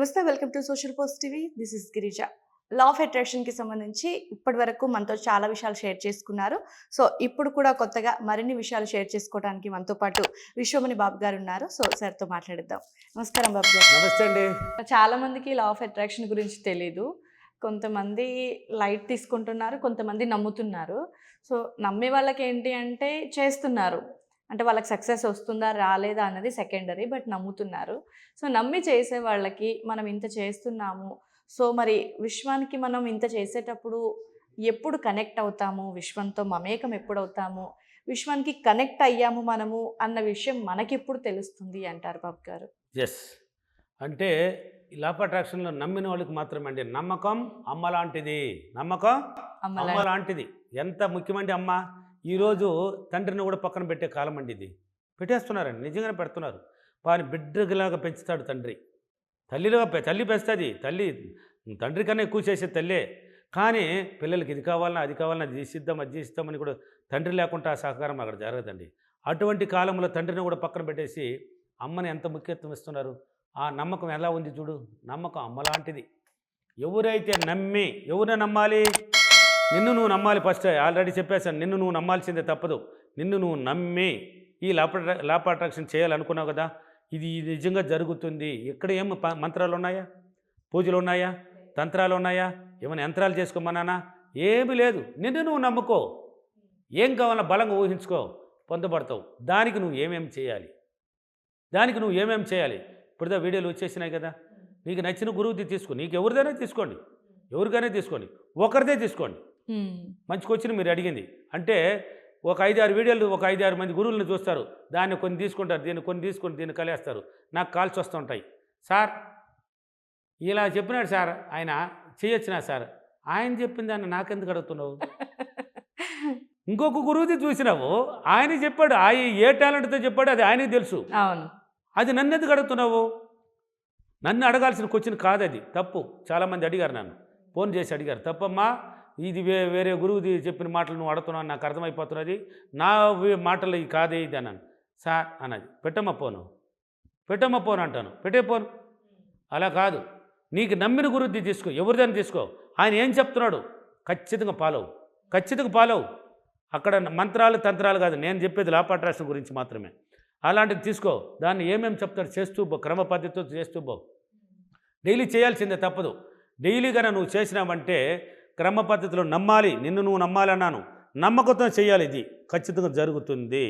నమస్తే, welcome to social post TV. This is Girija. Law of అట్రాక్షన్‌కి సంబంధించి ఇప్పటి వరకు మనతో చాలా విషయాలు షేర్ చేసుకున్నారు. సో, ఇప్పుడు కూడా కొత్తగా మరిన్ని విషయాలు షేర్ చేసుకోవడానికి మనతో పాటు విశ్వమణి బాబు గారు ఉన్నారు. సో, సార్‌తో మాట్లాడిద్దాం. నమస్కారం బాబు గారు. నమస్తే అండి. చాలా మందికి లా ఆఫ్ అట్రాక్షన్ గురించి తెలీదు. కొంతమంది లైట్ తీసుకుంటున్నారు, కొంతమంది నమ్ముతున్నారు. సో, నమ్మే వాళ్ళకి ఏంటి అంటే చేస్తున్నారు. అంటే వాళ్ళకి సక్సెస్ వస్తుందా రాలేదా అన్నది సెకండరీ, బట్ నమ్ముతున్నారు. సో, నమ్మి చేసే వాళ్ళకి మనం ఇంత చేస్తున్నాము. సో, మరి విశ్వానికి మనం ఇంత చేసేటప్పుడు ఎప్పుడు కనెక్ట్ అవుతాము, విశ్వంతో మమేకం ఎప్పుడవుతాము, విశ్వానికి కనెక్ట్ అయ్యాము మనము అన్న విషయం మనకెప్పుడు తెలుస్తుంది అంటారు బాబు గారు? యెస్. అంటే ఈ లా ఆఫ్ అట్రాక్షన్‌లో నమ్మిన వాళ్ళకి మాత్రమే అండి. నమ్మకం అమ్మ లాంటిది. నమ్మకం అమ్మ లాంటిది. ఎంత ముఖ్యమండి అమ్మ. ఈరోజు తండ్రిని కూడా పక్కన పెట్టే కాలం అండి ఇది. పెట్టేస్తున్నారండి, నిజంగానే పెడుతున్నారు. వాని బిడ్డలాగా పెంచుతాడు తండ్రి. తల్లి పెంచుతుంది. తండ్రి కన్నా ఎక్కువ చేసేది తల్లే. కానీ పిల్లలకి ఇది కావాలన్నా అది కావాలన్నా అది చేసిద్దామని కూడా తండ్రి లేకుండా ఆ సహకారం అక్కడ జరగదండి. అటువంటి కాలంలో తండ్రిని కూడా పక్కన పెట్టేసి అమ్మని ఎంత ముఖ్యత్వం ఇస్తున్నారు. ఆ నమ్మకం ఎలా ఉంది చూడు. నమ్మకం అమ్మ లాంటిది. ఎవరైతే ఎవరిని నమ్మాలి? నిన్ను నువ్వు నమ్మాలి. ఫస్ట్ ఆల్రెడీ చెప్పేశాను, నిన్ను నువ్వు నమ్మాల్సిందే, తప్పదు. నిన్ను నువ్వు నమ్మి ఈ లా ఆఫ్ అట్రాక్షన్ చేయాలనుకున్నావు కదా, ఇది నిజంగా జరుగుతుంది. ఇక్కడ ఏం మంత్రాలు ఉన్నాయా, పూజలు ఉన్నాయా, తంత్రాలు ఉన్నాయా, ఏమైనా యంత్రాలు చేసుకోమన్నానా? ఏమీ లేదు. నిన్ను నువ్వు నమ్ముకో. ఏం కావాలన్నా బలంగా ఊహించుకో, పొందబడతావు. దానికి నువ్వు ఏమేమి చేయాలి? ఇప్పుడుదా వీడియోలు వచ్చేసినాయి కదా. నీకు నచ్చిన గురువుది తీసుకో. నీకు ఎవరికైనా తీసుకోండి, ఒకరిదే తీసుకోండి. మంచి క్వశ్చన్ మీరు అడిగింది. అంటే ఒక 5-6 వీడియోలు, ఒక 5-6 మంది గురువులను చూస్తారు. దాన్ని కొన్ని తీసుకుంటారు, దీన్ని కలిస్తారు. నాకు కాల్స్ వస్తుంటాయి. సార్ ఇలా చెప్పినాడు సార్, ఆయన చేయొచ్చునా సార్? ఆయన చెప్పిన దాన్ని నాకెందుకు అడుగుతున్నావు? ఇంకొక గురువుది చూసినావు, ఆయన చెప్పాడు, ఏ టాలెంట్తో చెప్పాడు అది ఆయనకి తెలుసు. అవును. అది నన్ను ఎందుకు అడుగుతున్నావు? నన్ను అడగాల్సిన క్వశ్చన్ కాదు, అది తప్పు. చాలామంది అడిగారు, నన్ను ఫోన్ చేసి అడిగారు, తప్పమ్మా ఇది వేరే గురువుది చెప్పిన మాటలు నువ్వు అడుగుతున్నావు, నాకు అర్థమైపోతున్నది, నా మాటలు ఇది కాదే ఇది అన్నాను. సార్ అన్నది, పెట్టమ్మా ఫోన్ అంటాను, పెట్టే ఫోన్. అలా కాదు, నీకు నమ్మిన గురువుది తీసుకో, ఎవరిదాన్ని తీసుకో. ఆయన ఏం చెప్తున్నాడు ఖచ్చితంగా పాలవు. అక్కడ మంత్రాలు తంత్రాలు కాదు, నేను చెప్పేది లా ఆఫ్ అట్రాక్షన్ గురించి మాత్రమే. అలాంటిది తీసుకో. దాన్ని ఏమేమి చెప్తాడు చేస్తూ పో, క్రమ పద్ధతితో చేస్తూ పో. డైలీ చేయాల్సిందే, తప్పదు. డైలీగానే నువ్వు చేసినావంటే క్రమ పద్ధతిలో నమ్మాలి. నిన్ను నువ్వు నమ్మాలన్నాను. నమ్మకంతో చేయాలి. ఇది ఖచ్చితంగా జరుగుతుంది.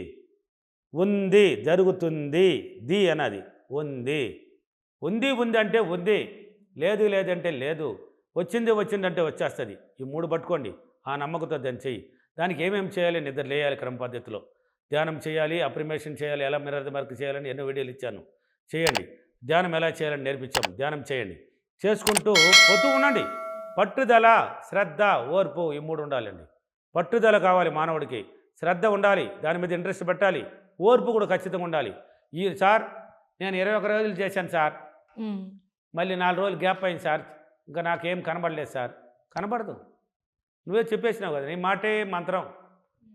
జరుగుతుంది అన్నది. ఉంది అంటే ఉంది, లేదంటే లేదు, వచ్చిందంటే వచ్చేస్తుంది. ఈ 3 పట్టుకోండి. ఆ నమ్మకంతో దాన్ని చెయ్యి. దానికి ఏమేమి చేయాలి? నిద్ర లేయాలి క్రమ పద్ధతిలో, ధ్యానం చేయాలి, అప్రిమేషన్ చేయాలి, ఎలా మిర్రర్ మార్క్ చేయాలని ఎన్నో వీడియోలు ఇచ్చాను, చేయండి. ధ్యానం ఎలా చేయాలని నేర్పించాము, ధ్యానం చేయండి. చేసుకుంటూ పోతూ ఉండండి. పట్టుదల, శ్రద్ధ, ఓర్పు, ఈ 3 ఉండాలండి. పట్టుదల కావాలి మానవుడికి, శ్రద్ధ ఉండాలి, దాని మీద ఇంట్రెస్ట్ పెట్టాలి, ఓర్పు కూడా ఖచ్చితంగా ఉండాలి. సార్ నేను 21 రోజులు చేశాను సార్, మళ్ళీ 4 రోజులు గ్యాప్ అయింది సార్, ఇంకా నాకేం కనబడలేదు సార్. కనబడదు, నువ్వే చెప్పేసినావు కదా, నీ మాటే మంత్రం,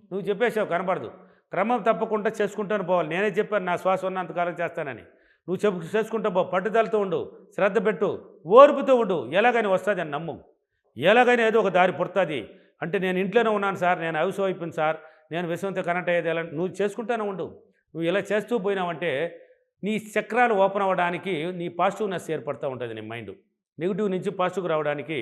నువ్వు చెప్పేసావు, కనబడదు. క్రమం తప్పకుండా చేసుకుంటాను పోవాలి. నేనే చెప్పాను, నా శ్వాస ఉన్నంతకాలం చేస్తానని. నువ్వు చేసుకుంటూ పో. పట్టుదలతో ఉండు, శ్రద్ధ పెట్టు, ఓర్పుతో ఉండు. ఎలాగైనా వస్తుంది అని నమ్ము. ఎలాగైనా ఏదో ఒక దారి పుడుతుంది. అంటే నేను ఇంట్లోనే ఉన్నాను సార్, నేను హౌస్ అయిపోయింది సార్, నేను విశ్వంతో కనెక్ట్ అయ్యేది ఎలా? నువ్వు చేసుకుంటూనే ఉండు. నువ్వు ఇలా చేస్తూ పోయినావంటే నీ చక్రాలు ఓపెన్ అవ్వడానికి నీ పాజిటివ్నెస్ ఏర్పడుతూ ఉంటుంది. నీ మైండ్ నెగిటివ్ నుంచి పాజిటివ్కి రావడానికి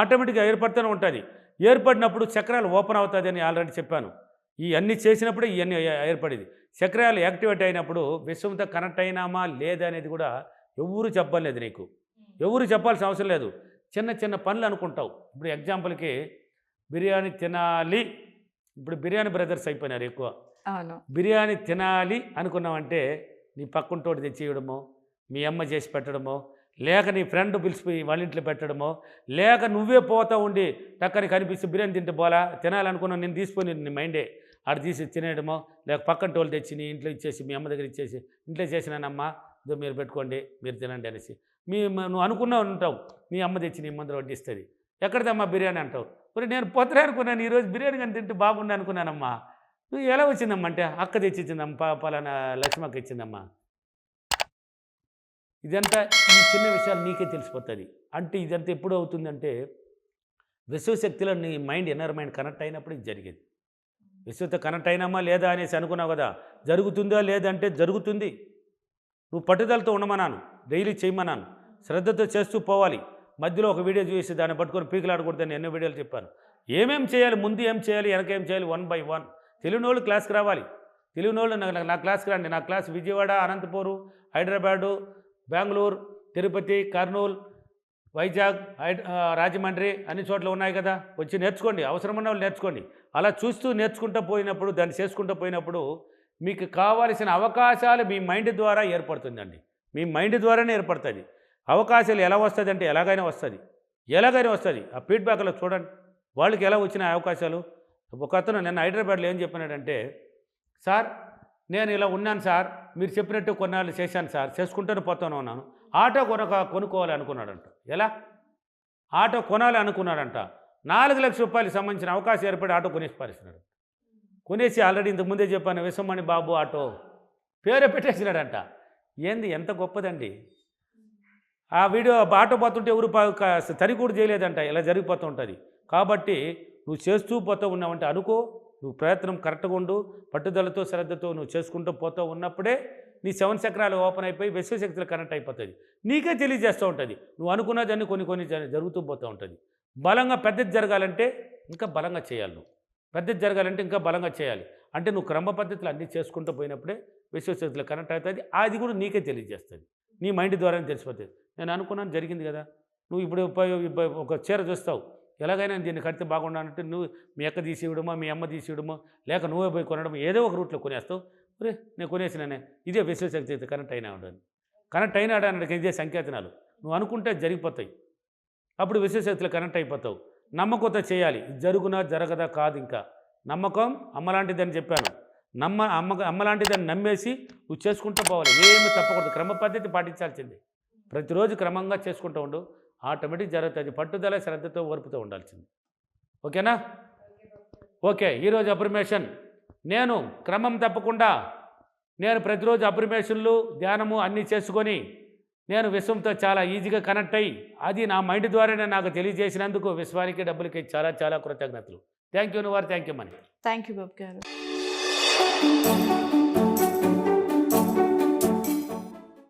ఆటోమేటిక్గా ఏర్పడుతూనే ఉంటుంది. ఏర్పడినప్పుడు చక్రాలు ఓపెన్ అవుతుంది అని ఆల్రెడీ చెప్పాను. ఇవన్నీ చేసినప్పుడే ఇవన్నీ ఏర్పడేది. చక్రాలు యాక్టివేట్ అయినప్పుడు విశ్వంతో కనెక్ట్ అయినామా లేదా అనేది కూడా ఎవరు చెప్పలేదు నీకు, ఎవరు చెప్పాల్సిన అవసరం లేదు. చిన్న పనులు అనుకుంటావు. ఇప్పుడు ఎగ్జాంపుల్కి బిర్యానీ తినాలి, ఇప్పుడు బిర్యానీ బ్రదర్స్ అయిపోయినారు ఎక్కువ. బిర్యానీ తినాలి అనుకున్నామంటే నీ పక్కుంటోటి తెచ్చి ఇవ్వడమో, మీ అమ్మ చేసి పెట్టడమో, లేక నీ ఫ్రెండ్ పిలిచిపోయి వాళ్ళ ఇంట్లో పెట్టడమో, లేక నువ్వే పోతా ఉండి టక్కని కనిపిస్తే బిర్యానీ తినాలనుకున్నావు, నేను తీసుకొని నీ మైండే ఆడ తీసి తినేయడమో, లేక పక్కన టోళ్ళు తెచ్చి నీ ఇంట్లో ఇచ్చేసి, మీ అమ్మ దగ్గర ఇచ్చేసి, ఇంట్లో చేసినానమ్మా ఇదో మీరు పెట్టుకోండి, మీరు తినండి అనేసి నువ్వు అనుకున్నావు ఉంటావు. మీ అమ్మ తెచ్చి నీ ముందర వడ్డిస్తుంది. ఎక్కడిదమ్మా బిర్యానీ అంటావు. మరి నేను పోతే అనుకున్నాను, ఈరోజు బిర్యానీ కానీ తింటే బాగుండి అనుకున్నానమ్మా. నువ్వు ఎలా వచ్చిందమ్మా అంటే అక్క తెచ్చి ఇచ్చిందమ్మా, పలానా లక్ష్మక్క ఇచ్చిందమ్మా. ఇదంతా ఈ చిన్న విషయాలు నీకే తెలిసిపోతుంది. అంటే ఇదంతా ఎప్పుడు అవుతుందంటే విశ్వశక్తిలో నీ మైండ్ ఇన్నర్ మైండ్ కనెక్ట్ అయినప్పుడు ఇది జరిగేది. విశ్వతో కనెక్ట్ అయినామా లేదా అనేసి అనుకున్నావు కదా, జరుగుతుందా లేదంటే జరుగుతుంది. నువ్వు పట్టుదలతో ఉండమన్నాను, డైలీ చేయమన్నాను, శ్రద్ధతో చేస్తూ పోవాలి. మధ్యలో ఒక వీడియో చూసి దాన్ని పట్టుకొని పీకులాడకూడదని ఎన్నో వీడియోలు చెప్పాను. ఏమేం చేయాలి, ముందు ఏం చేయాలి, వెనకేం చేయాలి, 1 by 1. తెలియని వాళ్ళు క్లాస్కి రావాలి. తెలియని వాళ్ళు నా క్లాస్కి రండి. నా క్లాస్ విజయవాడ, అనంతపూరు, హైదరాబాదు, బెంగళూరు, తిరుపతి, కర్నూలు, వైజాగ్, రాజమండ్రి అన్ని చోట్ల ఉన్నాయి కదా. వచ్చి నేర్చుకోండి, అవసరమైన వాళ్ళు నేర్చుకోండి. అలా చూస్తూ నేర్చుకుంటూ పోయినప్పుడు, దాన్ని చేసుకుంటూ పోయినప్పుడు మీకు కావాల్సిన అవకాశాలు మీ మైండ్ ద్వారా ఏర్పడుతుందండి. మీ మైండ్ ద్వారానే ఏర్పడుతుంది. అవకాశాలు ఎలా వస్తుంది అంటే ఎలాగైనా వస్తుంది, ఎలాగైనా వస్తుంది. ఆ ఫీడ్బ్యాక్లో చూడండి వాళ్ళకి ఎలా వచ్చిన అవకాశాలు. ఒక అతను నిన్న హైదరాబాద్లో ఏం చెప్పినాడంటే, సార్ నేను ఇలా ఉన్నాను సార్, మీరు చెప్పినట్టు కొన్నాళ్ళు చేశాను సార్, చేసుకుంటూనే పోతాను ఉన్నాను. ఆటో కొనుక్కోవాలి అనుకున్నాడంట. ఎలా ఆటో కొనాలి అనుకున్నాడంట. 4 లక్షల రూపాయలకు సంబంధించిన అవకాశం ఏర్పడి ఆటో కొనేసి పారేసినాడు. కొనేసి ఆల్రెడీ ఇంతకుముందే చెప్పాను, విశ్వమణి బాబు ఆటో పేరే పెట్టేసినాడంట. ఏంది ఎంత గొప్పదండి. ఆ వీడియో ఆటో పోతుంటే ఎవరు తరి కూడా చేయలేదంట. ఇలా జరిగిపోతూ ఉంటుంది. కాబట్టి నువ్వు చేస్తూ పోతూ ఉన్నావంటే అనుకో, నువ్వు ప్రయత్నం కరెక్ట్గా ఉండు, పట్టుదలతో శ్రద్ధతో నువ్వు చేసుకుంటూ పోతూ ఉన్నప్పుడే నీ 7 చక్రాలు ఓపెన్ అయిపోయి విశ్వశక్తులు కనెక్ట్ అయిపోతుంది. నీకే తెలియజేస్తూ ఉంటుంది. నువ్వు అనుకున్నదాన్ని కొన్ని జరుగుతూ పోతూ ఉంటుంది. బలంగా పెద్దది జరగాలంటే ఇంకా బలంగా చేయాలి. నువ్వు పెద్దది జరగాలంటే ఇంకా బలంగా చేయాలి. అంటే నువ్వు క్రమ పద్ధతులు అన్నీ చేసుకుంటూ పోయినప్పుడే విశ్వశక్తులు కనెక్ట్ అవుతుంది. అది కూడా నీకే తెలియజేస్తుంది. నీ మైండ్ ద్వారానే తెలిసిపోతుంది. నేను అనుకున్నాను జరిగింది కదా. నువ్వు ఇప్పుడు ఒక చీర చూస్తావు, ఎలాగైనా దీన్ని కడితే బాగుండాలంటే నువ్వు మీ అక్క తీసి ఇవ్వడమో, మీ అమ్మ తీసి ఇవ్వడమో, లేక నువ్వే పోయి కొనడం, ఏదో ఒక రూట్లో కొనేస్తావు. ఒరే నేను కొనేసినానే, ఇదే విశ్వశక్తి కనెక్ట్ అయినా ఉండదు. కనెక్ట్ అయినాడానికి ఇదే సంకేతనాలు. నువ్వు అనుకుంటే జరిగిపోతాయి. అప్పుడు విశ్వశక్తులు కనెక్ట్ అయిపోతావు. నమ్మకంతో చేయాలి. జరుగునా జరగదా కాదు. ఇంకా నమ్మకం అమ్మలాంటిదని చెప్పాను. అమ్మలాంటిదని నమ్మేసి నువ్వు చేసుకుంటూ పోవాలి. ఏమి తప్పకూడదు. క్రమ పద్ధతి పాటించాల్సిందే. ప్రతిరోజు క్రమంగా చేసుకుంటూ ఉండు, ఆటోమేటిక్ జరుగుతుంది. పట్టుదల శ్రద్ధతో ఓర్పుతూ ఉండాల్సింది. ఓకేనా? ఓకే. ఈరోజు అఫర్మేషన్, నేను క్రమం తప్పకుండా నేను ప్రతిరోజు అఫర్మేషన్లు ధ్యానము అన్నీ చేసుకొని నేను విశ్వంతో చాలా ఈజీగా కనెక్ట్ అయ్యి అది నా మైండ్ ద్వారానే నాకు తెలియజేసినందుకు విశ్వానికి డబ్బులకి చాలా చాలా కృతజ్ఞతలు. Thank you. Thank you money. Thank you బాబు గారు.